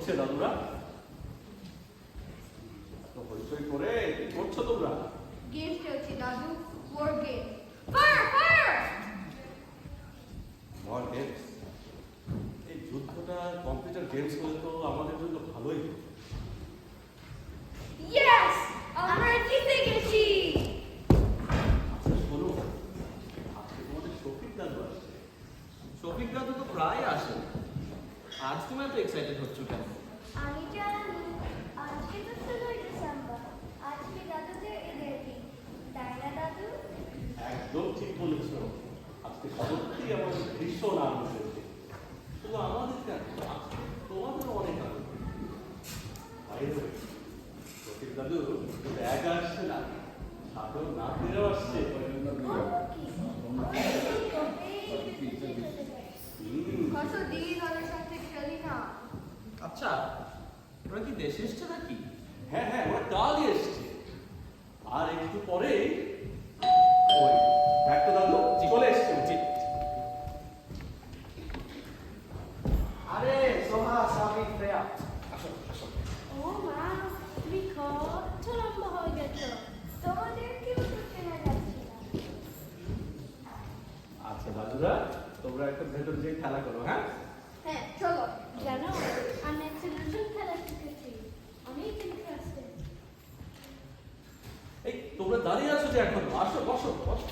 হচ্ছে দাদুরা? এত হইচই করে কি করছো তোমরা? গেমস খেলছি দাদু, war game. Fire fire! War games? এই যুদ্ধটা কম্পিউটার গেমস হলে তো আমাদের জন্য ভালোই হতো। ইয়েস! আমরা জিতে গেছি! আচ্ছা শোনো, আজকে তোমাদের শফিক দাদু আসছে। শফিক দাদু তো প্রায় আসে। আজ তুমি এত এক্সাইটেড হচ্ছ কেন? আমি জানি আজকে তো 16 ডিসেম্বর, আজকে দাদুদের ঈদের দিন, তাই না দাদু? একদম ঠিক বলেছ। আজকে সত্যি আমাদের ভীষণ আনন্দ হয়েছে। শুধু আমাদের কেন, আজকে তোমাদেরও অনেক আনন্দ। বাইরে শফিক দাদু একা আসছে না, সাথেও নাতিরাও আসছে। কতদিন ওদের সাথে খেলি না। আচ্ছা, ওরা কি দেশে এসছে নাকি? হ্যাঁ হ্যাঁ, ওরা কালই এসছে। আর একটু পরে ওই একটা দাদু চলে এসছে। জি। আরে সোহা, সাবিক, শ্রেয়া, আসো আসো। ও মা, তুমি কত লম্বা হয়ে গেছো, তোমাদেরকেও তো চেনা যাচ্ছে না। আচ্ছা দাদুরা, তোমরা এখন ভেতর যে খেলা করো। হ্যাঁ হ্যাঁ, চলো। জানো, আমি একটা নতুন খেলা শিখেছি, অনেক ইন্টারেস্টিং। এই তোমরা দাঁড়িয়ে আছো যে এখন? আসো, বসো বসো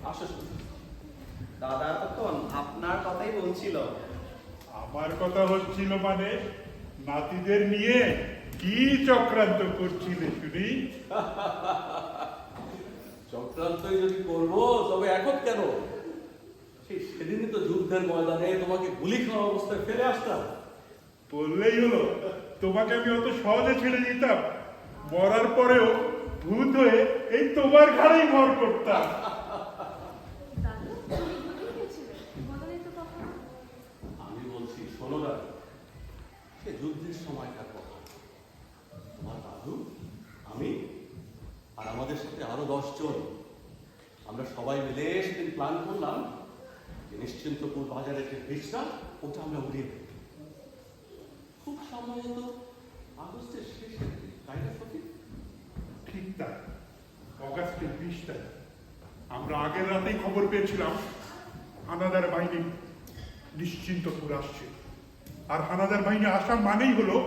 আসো। দাদা তখন আপনার কথাই বলছিল। আমার কথা হচ্ছিল মানে নাতিদের নিয়ে কি চক্রান্ত করছিলে শুনি? চক্রান্তই যদি করবো তবে এখন কেন? সেদিনই তো যুদ্ধের ময়দানে তোমাকে গুলি খাওয়া অবস্থায় ফেলে আসতাম। বললেই হলো, তোমাকে আমি অত সহজে ছেড়ে দিতাম? মরার পরেও ভূত হয়ে এই তোমার ঘাড়েই ভর করতাম। দাদু, তুমি ভুলে গেছিলে? বলোনি তো কখনো। আমি বলছি শোনো না, সে যুদ্ধের সময়কার কথা। তোমার দাদু, আমি আর আমাদের সাথে আরো 10 জন, আমরা সবাই মিলে সেদিন প্ল্যান করলাম যে নিশ্চিন্তপুর বাজারের যে ব্রিজটা, ওটা আমরা উড়িয়ে দেব। খুব সম্ভবত আগস্টের শেষের দিক, তাই না সত্যি? ঠিক তাই, অগাস্টের 20 তারিখ। আমরা আগের রাতেই খবর পেয়েছিলাম হানাদার বাহিনী নিশ্চিন্তপুর আসছে। আর হানাদার বাহিনী আসা মানেই হলো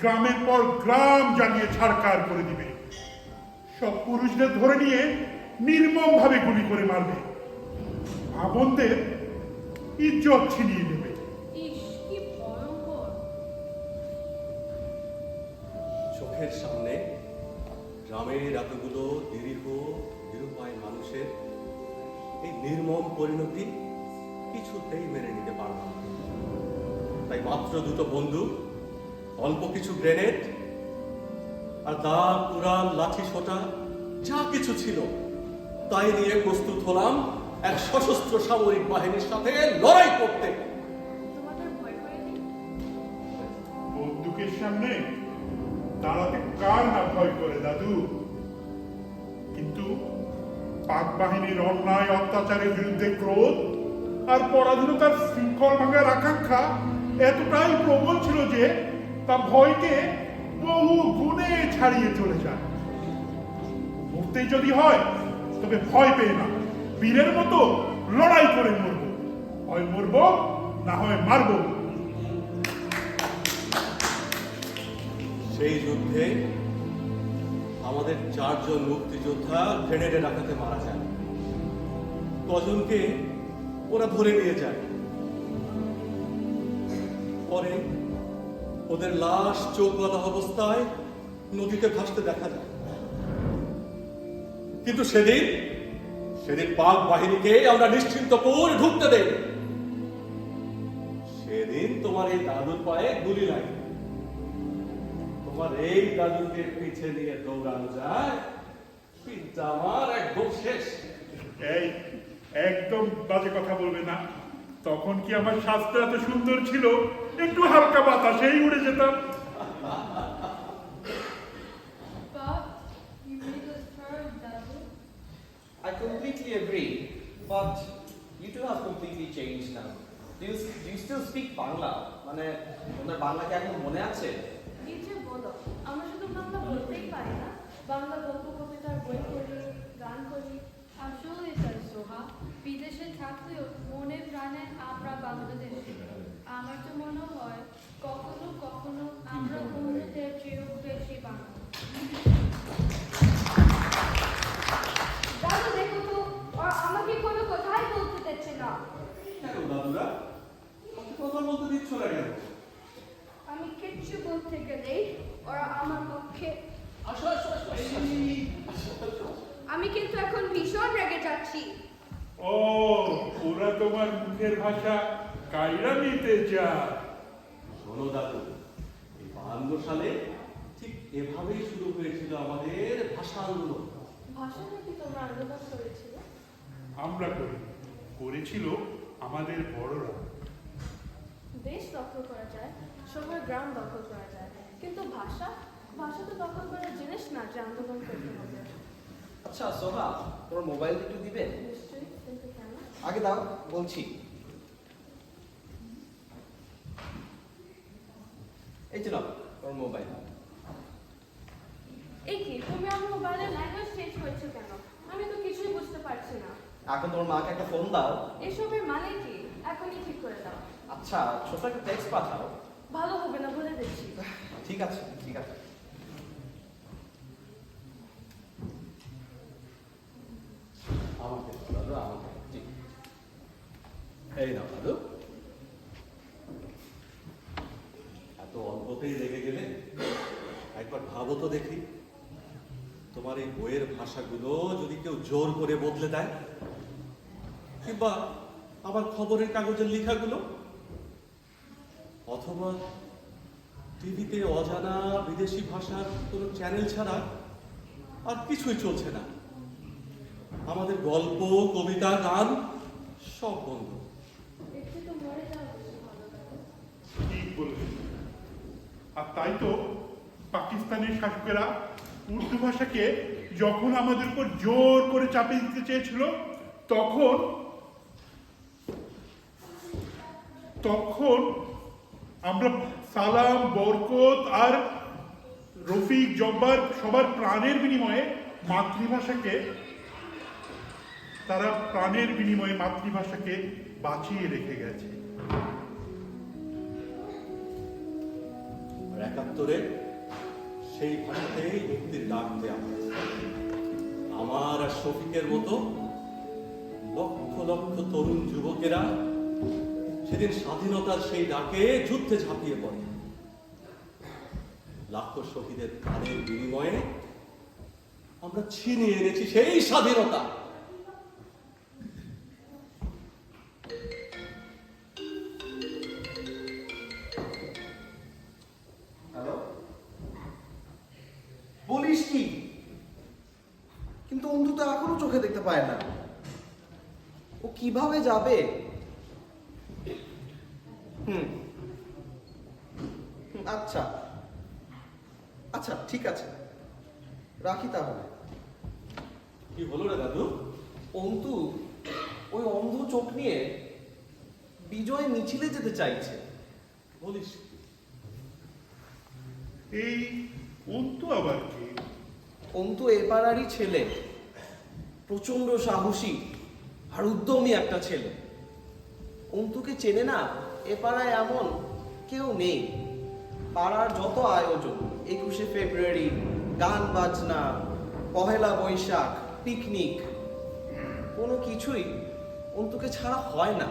গ্রামের পর গ্রাম জ্বালিয়ে ছাড়কার করে দিবে। সব পুরুষদের ধরে নিয়ে নির্মম ভাবে গুলি করে মারবে, ভাবনদের ইজ্জত ছিনিয়ে নেবে। ইস, কি ভয়ঙ্কর! চোখের সামনে গ্রামের এতগুলো নিরুপায় মানুষের এই নির্মম পরিণতি কিছুতেই মেনে নিতে পারলাম না। তাই মাত্র 2টো বন্দুক, অল্প কিছু গ্রেনেড আর দা, কুড়াল, লাঠি সোটা যা কিছু ছিল তাই নিয়ে প্রস্তুত হলাম এক সশস্ত্র সামরিক বাহিনীর সাথে লড়াই করতে। তোমাদের ভয় করেনি? বন্দুকের সামনে দাঁড়াতে কার না ভয় করে দাদু? কিন্তু পাক বাহিনীর অন্যায় অত্যাচারের বিরুদ্ধে ক্রোধ আর পরাধীনতার শৃঙ্খল ভাঙার আকাঙ্ক্ষা এতটাই প্রবল ছিল যে তা ভয়কে বহু গুণে ছাড়িয়ে চলে যায়। মরতে যদি হয় তবে ভয় পেয়ে না, বীরের মতো লড়াই করে মরবো। হয় মরবো, না হয় মারবো। সেই যুদ্ধে আমাদের 4 জন মুক্তিযোদ্ধা গ্রেনেডের আঘাতে মারা যায়। কজনকে ওরা ধরে নিয়ে যায়। পরে ওদের লাশ চোখ বাঁধা অবস্থায় নদীতে ভাসতে দেখা যায়। কিন্তু সেদিন পাক বাহিনীকে আমরা নিশ্চিন্তপুর ঢুকতে দেই। সেদিন তোমার এই দাদুর পায়ে গুলি লাগে। তোমার এই দাদুকে পিছে নিয়ে দৌড়ানো যায়, কিন্তু আমার একদম শেষ। এই একদম বাজে কথা বলবে না। তখন কি আমার স্বাস্থ্য এত সুন্দর ছিল? একটু হালকা বাতাসেই উড়ে যেতাম। But you made us proud, Dadu. I completely agree, but you two have completely changed now. Do you still speak Bangla? মানে তোমার বাংলা কি এখন মনে আছে? কি যে বলো, আমরা শুধু বাংলা বলতেই পারি না, বাংলা গল্প কবিতার বই পড়ি, গান করি। আসলে স্যার সোহা, বিদেশে থাকলেও মনে প্রাণে আমরা বাংলাদেশি। আমার তো মনে হয় কখনো কখনো আমরা অন্যদের চেয়েও বেশি বাংলা। দাদু দেখো তো, ওরা আমাকে কোনো কথাই বলতে দিচ্ছে না। কেন দাদুরা আমাকে কথা বলতে দিচ্ছ না কেন? আমি কিচ্ছু বলতে গেলেই ওরা আমার পক্ষে। আসো আসো আসো আমি কিন্তু এখন ভীষণ রেগে যাচ্ছি। ও, ওরা তোমার মুখের ভাষা কাইরা নিতে চায়। শোনো দাদু, এই 52 সালে ঠিক এভাবেই শুরু হয়েছিল আমাদের ভাষা আন্দোলন। ভাষা নাকি তোমরা আন্দোলন করেছিলে? আমরা করেছিল আমাদের বড়রা। দেশ দখল করা যায়, সময় গ্রাম দখল করা যায়, কিন্তু ভাষা ভাষা তো দখল করার জিনিস না যে আন্দোলন করতে হবে। আচ্ছা সোহা, তোমার মোবাইল একটু দিবে? নিশ্চয়ই, কিন্তু কেন? আগে দাও, বলছি। এই যে নাও তোমার মোবাইল। এই কি, তুমি আমার মোবাইলের ল্যাঙ্গুয়েজ চেঞ্জ করেছো কেন? আমি তো কিছুই বুঝতে পারছি না। এখন তোমার মাকে একটা ফোন দাও। এসবের মানে কি? এখনই ঠিক করে দাও। আচ্ছা, ছোট একটা টেক্সট পাঠাও। ভালো হবে না, বলে দিচ্ছি। ঠিক আছে ঠিক আছে। আমাকে দাও, দাদু আমাকে। জি। এই নাও দাদু। এত অল্পতেই রেগে গেলে? একবার ভাবো তো দেখি, তোমার এই বইয়ের ভাষাগুলো যদি কেউ জোর করে বদলে দেয়, কিংবা আমার খবরের কাগজের লেখাগুলো, অথবা টিভিতে অজানা বিদেশি ভাষার কোনো চ্যানেল ছাড়া আর কিছুই চলছে না, আমাদের গল্প কবিতা গান সব বন্ধ। একটু তো মরে যাওয়া বেশি ভালো লাগে। ঠিক বলেছে। আর তাই তো পাকিস্তানের শাসকেরা উর্দু ভাষাকে যখন আমাদের উপর জোর করে চাপিয়ে দিতে চেয়েছিল, তখন আমরা সালাম, বরকত আর রফিক, জব্বার সবার প্রাণের বিনিময়ে মাতৃভাষাকে বাঁচিয়ে রেখে গেছে। আর 71-এ সেই ভাষাতেই মুক্তির ডাক দেয়া হয়েছে। আমার আর শফিকের মতো লক্ষ লক্ষ তরুণ যুবকেরা সেদিন স্বাধীনতার সেই ডাকে যুদ্ধে ঝাঁপিয়ে পড়ে। লাখো শহীদের প্রাণের বিনিময়ে আমরা ছিনিয়ে এনেছি সেই স্বাধীনতা। হ্যালো, বলিস কি? কিন্তু অন্তু তো এখনো চোখে দেখতে পায় না, ও কিভাবে যাবে? হুম, আচ্ছা আচ্ছা ঠিক আছে, রাখি তাহলে। কি হলো রে দাদু? অন্তু ওই অন্ধ চোখ নিয়ে বিজয় মিছিলে যেতে চাইছে। বলিস কি? এই অন্তু আবার কি? অন্তু এপাড়ারই ছেলে, প্রচন্ড সাহসী আর উদ্যমী একটা ছেলে। অন্তুকে চেনে না এ পাড়ায় এমন কেউ নেই। পাড়ার যত আয়োজন, 21শে ফেব্রুয়ারি, গান বাজনা, পহেলা বৈশাখ, পিকনিক, কোনো কিছুই অন্তুকে ছাড়া হয় না।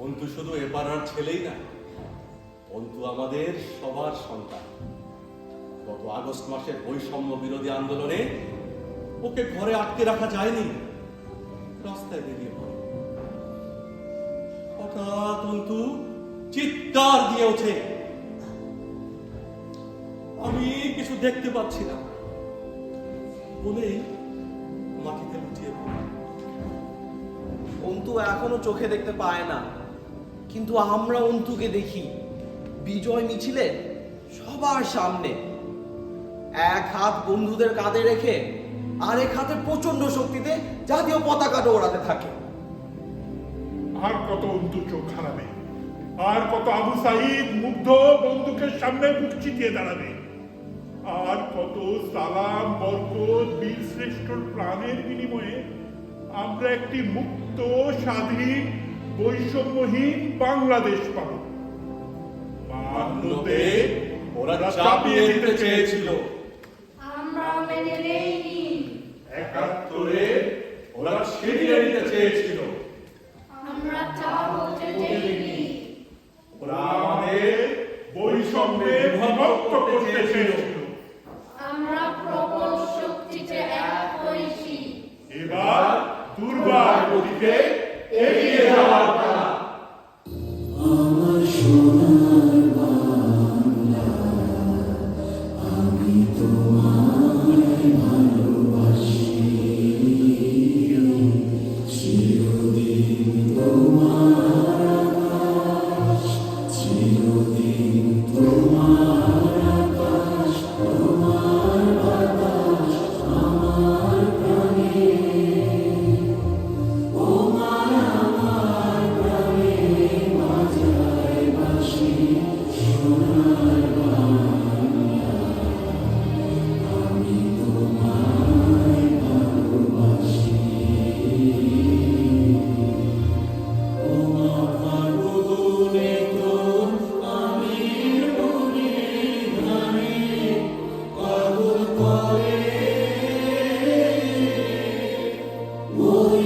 অন্তু শুধু এপাড়ার ছেলেই না, অন্তু আমাদের সবার সন্তান। গত আগস্ট মাসের বৈষম্য বিরোধী আন্দোলনে ওকে ঘরে আটকে রাখা যায়নি, রাস্তায় বেরিয়ে পড়ে। হঠাৎ অন্তু চিৎকার দিয়ে ওঠে, আমি কিছু দেখতে পাচ্ছি না বলেই মাটিতে লুটিয়ে পড়ে। অন্তু এখনো চোখে দেখতে পায় না, কিন্তু আমরা অন্তুকে দেখি বিজয় মিছিলে সবার সামনে, এক হাত বন্ধুদের কাঁধে রেখে আরেক হাতে প্রচন্ড শক্তিতে জাতীয় পতাকাটা ওড়াতে থাকে। আর কত অন্তু চোখ হারাবে, আর কত আবু সাইদ মুগ্ধ বন্দুকের সামনে বুক চিতিয়ে দাঁড়াবে, আর কত সালাম বরকত বীর শ্রেষ্ঠর প্রাণের বিনিময়ে আমরা একটি মুক্ত স্বাধীন বৈষম্যহীন বাংলাদেশ পাব। বাহান্নতে ওরা চাপিয়ে দিতে চেয়েছিল, আমরা মেনে নেইনি। ৭১-এ ওরা ছিনিয়ে নিতে চেয়েছিল, আমরা তা বলতে চাইনি। ওরা আমাদের বৈষম্যে বিভক্ত করতে চেয়েছিল। আমরা প্রবল শক্তিতে এক হয়েছি। এবার দুর্বার গতিতে এগিয়ে যাওয়ার পালা।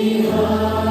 We are